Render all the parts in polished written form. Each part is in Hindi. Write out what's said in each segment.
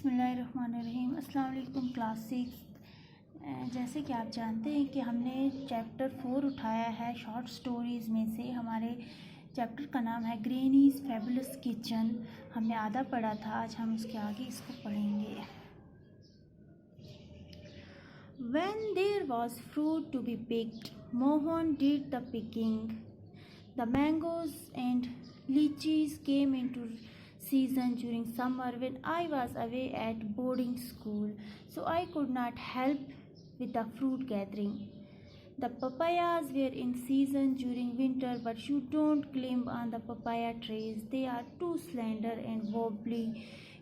बिस्मिल्लाहिर्रहमानिर्रहीम। अस्सलाम वालेकुम क्लास 6। जैसे कि आप जानते हैं कि हमने चैप्टर 4 उठाया है शॉर्ट स्टोरीज़ में से। हमारे चैप्टर का नाम है ग्रैनीज़ फैबुलस किचन। हमने आधा पढ़ा था, आज हम उसके आगे इसको पढ़ेंगे। When there was fruit to be picked, Mohan did the picking. The mangoes and lychees came into season during summer when I was away at boarding school, so I could not help with the fruit gathering. The papayas were in season during winter, but you don't climb on the papaya trees. They are too slender and wobbly.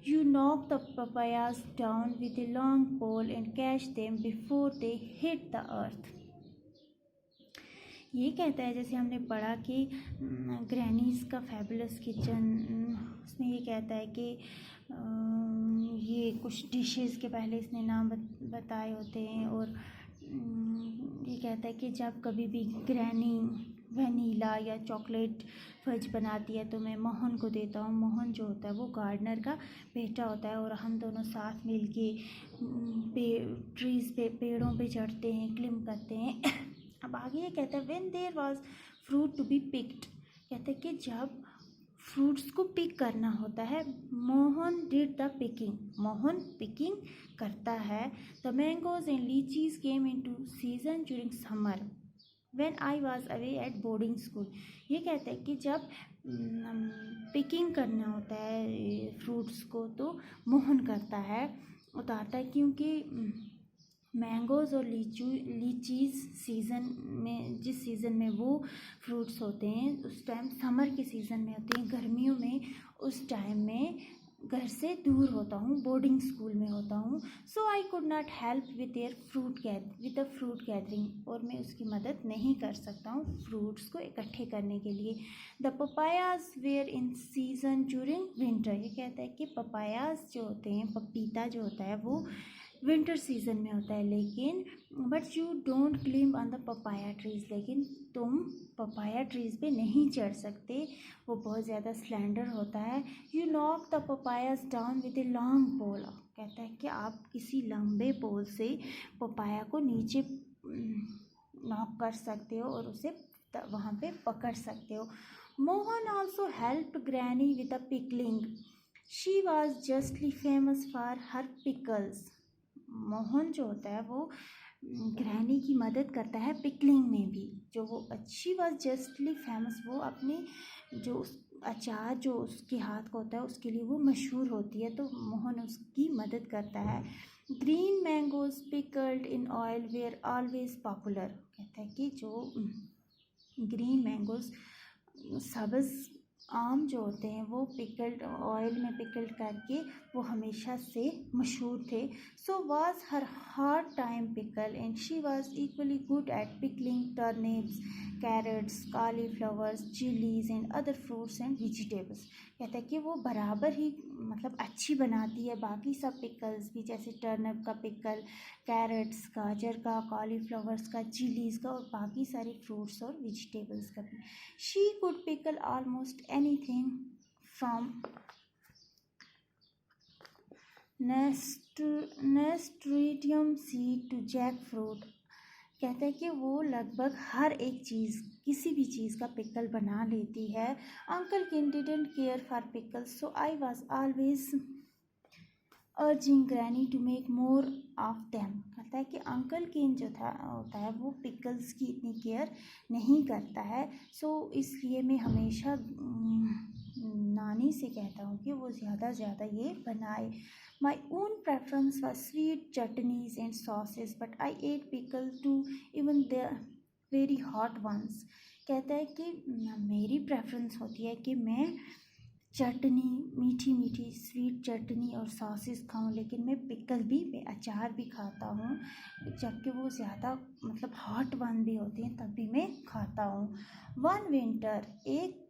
You knock the papayas down with a long pole and catch them before they hit the earth. ये कहता है, जैसे हमने पढ़ा कि ग्रैनीज़ का फैबुलस किचन, उसमें ये कहता है कि ये कुछ डिशेस के पहले इसने नाम बताए होते हैं। और ये कहता है कि जब कभी भी ग्रैनी वनीला या चॉकलेट फज बनाती है तो मैं मोहन को देता हूँ। मोहन जो होता है वो गार्डनर का बेटा होता है और हम दोनों साथ मिल के ट्रीज़ पे, पेड़ों पे चढ़ते हैं, क्लिम करते हैं। अब आगे ये कहता है when there was fruit to be picked, कहते हैं कि जब फ्रूट्स को पिक करना होता है, Mohan did the picking, Mohan picking करता है। The mangoes and लीचीज came into season during summer when I was away at boarding school. ये कहता है कि जब पिकिंग करना होता है फ्रूट्स को तो मोहन करता है, उतारता है, क्योंकि मैंगोज़ और लीचीज़ सीज़न में, जिस सीज़न में वो फ्रूट्स होते हैं उस टाइम समर के सीज़न में होते हैं। गर्मियों में उस टाइम में घर से दूर होता हूँ, बोर्डिंग स्कूल में होता हूँ। So I could not help with the fruit gathering, और मैं उसकी मदद नहीं कर सकता हूँ फ्रूट्स को इकट्ठे करने के लिए। The papayas were in season during winter, ये कहता है कि पपायाज जो होते हैं, पपीता जो होता है वो विंटर सीज़न में होता है, लेकिन but you don't climb on the papaya trees, लेकिन तुम पपाया ट्रीज़ पे नहीं चढ़ सकते, वो बहुत ज़्यादा स्लेंडर होता है। You knock the papayas down with a long pole, कहता है कि आप किसी लंबे पोल से पपाया को नीचे नॉक कर सकते हो और उसे वहाँ पे पकड़ सकते हो। Mohan also helped granny with the pickling, she was justly famous for her pickles. Mohan जो होता है वो ग्रैनी की मदद करता है पिकलिंग में भी, जो वो अच्छी वॉज जस्टली फेमस, वो अपने जो अचार जो उसके हाथ का होता है उसके लिए वो मशहूर होती है, तो मोहन उसकी मदद करता है। Green mangoes pickled in oil were always popular, कहता है कि जो ग्रीन मैंगोज सब्ज़ आम जो होते हैं वो पिकल्ड ऑयल में पिकल्ड करके वो हमेशा से मशहूर थे। So was her hard time pickle and she was equally good at pickling turnips, carrots, cauliflowers, chillies and other fruits and vegetables, कहता है कि वो बराबर ही मतलब अच्छी बनाती है बाकी सब पिकल्स भी, जैसे टर्निप का पिकल, कैरेट्स, गाजर का, कॉलीफ्लावर्स का, चिलीज़ का और बाकी सारे फ्रूट्स और वेजिटेबल्स का भी। She could pickle almost anything from nasturtium seed to jackfruit, कहते हैं कि वो लगभग हर एक चीज़, किसी भी चीज़ का पिकल बना लेती है। Uncle Ken didn't care for pickles, so I was always urging granny to make more of them, कहता है कि अंकल किन जो होता है वो पिकल्स की इतनी केयर नहीं करता है, सो इसलिए मैं हमेशा नानी से कहता हूँ कि वो ज़्यादा ज़्यादा ये बनाए। My own preference was sweet chutneys and sauces, but I ate pickle too, even the very hot ones. कहता है कि मेरी प्रेफरेंस होती है कि मैं चटनी, मीठी मीठी स्वीट चटनी और सॉसेस खाऊं, लेकिन मैं पिकल भी, मैं अचार भी खाता हूँ, जबकि वो ज़्यादा मतलब हॉट वन भी होते हैं तब भी मैं खाता हूँ। वन विंटर, एक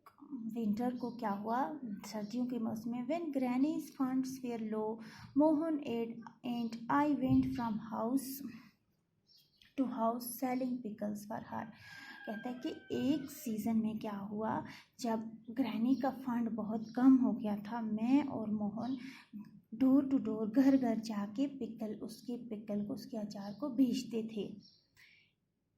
विंटर को क्या हुआ, सर्दियों के मौसम में, when granny's funds were low, Mohan and I went from house to house selling pickles for her, कहता है कि एक सीज़न में क्या हुआ, जब ग्रैनी का फंड बहुत कम हो गया था, मैं और मोहन डोर टू डोर, घर घर जाके पिकल को, उसके अचार को बेचते थे।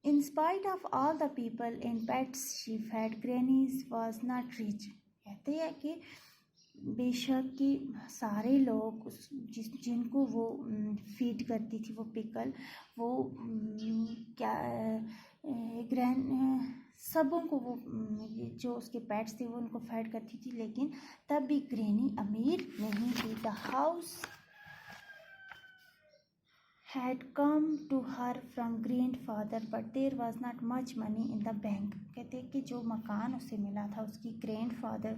In spite of all the people and pets she fed, Granny was not rich. कहते हैं कि बेशक कि सारे लोग जिनको वो फीड करती थी वो पिकल, वो क्या सबों को वो जो उसके पेट्स थे वो उनको फीड करती थी, लेकिन तब भी ग्रैनी अमीर नहीं थी। The house had come to her from grandfather, but there was not much money in the bank. कहते हैं कि जो मकान उसे मिला था उसकी ग्रैंडफादर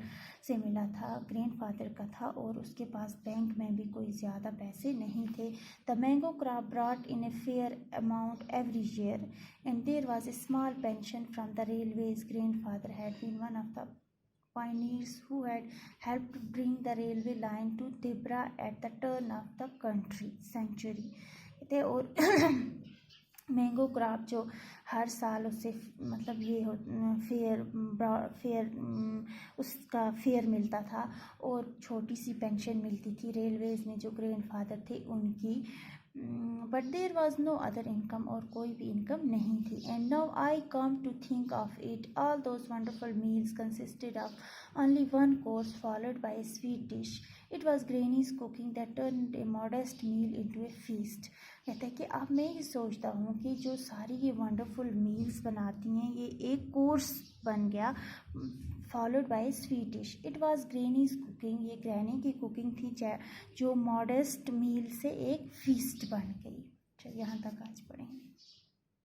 से मिला था, ग्रैंडफादर का था, और उसके पास बैंक में भी कोई ज़्यादा पैसे नहीं थे। The mango crop brought in a fair amount every year, and there was a small pension from the railways. Grandfather had been one of the pioneers who had helped bring the railway line to Debra at the turn of the century. थे। और मैंगो क्रॉप जो हर साल उससे मतलब ये फेयर उसका फेयर मिलता था, और छोटी सी पेंशन मिलती थी रेलवेज़ में जो ग्रैंडफादर थे उनकी, but there was no other income, और कोई भी इनकम नहीं थी। And now I come to think of it, all those wonderful meals consisted of only one course followed by a sweet dish. It was Granny's cooking that turned a modest meal into a feast. कहता है कि अब मैं ये सोचता हूँ कि जो सारी ये वंडरफुल मील्स बनाती हैं ये एक कोर्स बन गया, followed by sweet dish. It was grannies cooking, ये ग्रैनी की कुकिंग थी जो मॉडेस्ट मील से एक फीस्ट बन गई। चलिए यहाँ तक आज पढ़ेंगे।